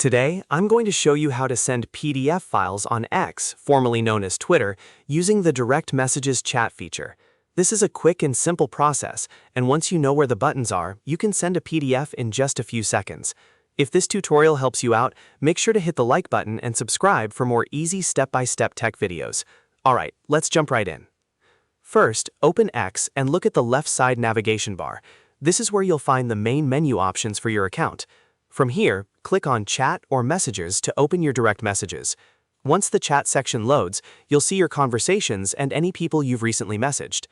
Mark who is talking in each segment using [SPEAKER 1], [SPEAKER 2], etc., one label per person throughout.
[SPEAKER 1] Today, I'm going to show you how to send PDF files on X, formerly known as Twitter, using the Direct Messages chat feature. This is a quick and simple process, and once you know where the buttons are, you can send a PDF in just a few seconds. If this tutorial helps you out, make sure to hit the like button and subscribe for more easy step-by-step tech videos. Alright, let's jump right in. First, open X and look at the left side navigation bar. This is where you'll find the main menu options for your account. From here, click on Chat or Messages to open your direct messages. Once the chat section loads, you'll see your conversations and any people you've recently messaged.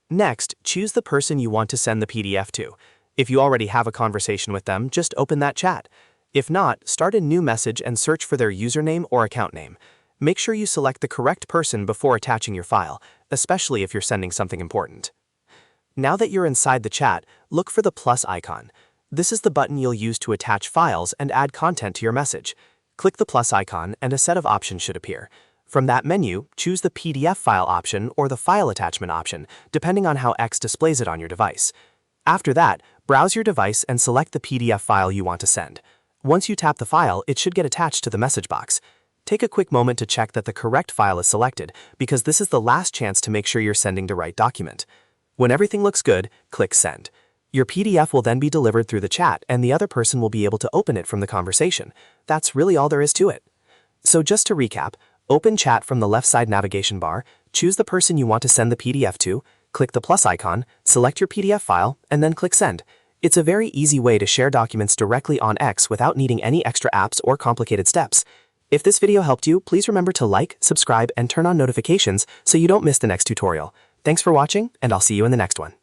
[SPEAKER 1] Next, choose the person you want to send the PDF to. If you already have a conversation with them, just open that chat. If not, start a new message and search for their username or account name. Make sure you select the correct person before attaching your file, especially if you're sending something important. Now that you're inside the chat, look for the plus icon. This is the button you'll use to attach files and add content to your message. Click the plus icon and a set of options should appear. From that menu, choose the PDF file option or the file attachment option, depending on how X displays it on your device. After that, browse your device and select the PDF file you want to send. Once you tap the file, it should get attached to the message box. Take a quick moment to check that the correct file is selected, because this is the last chance to make sure you're sending the right document. When everything looks good, click Send. Your PDF will then be delivered through the chat and the other person will be able to open it from the conversation. That's really all there is to it. So just to recap, open Chat from the left side navigation bar, choose the person you want to send the PDF to, click the plus icon, select your PDF file, and then click Send. It's a very easy way to share documents directly on X without needing any extra apps or complicated steps. If this video helped you, please remember to like, subscribe, and turn on notifications so you don't miss the next tutorial. Thanks for watching, and I'll see you in the next one.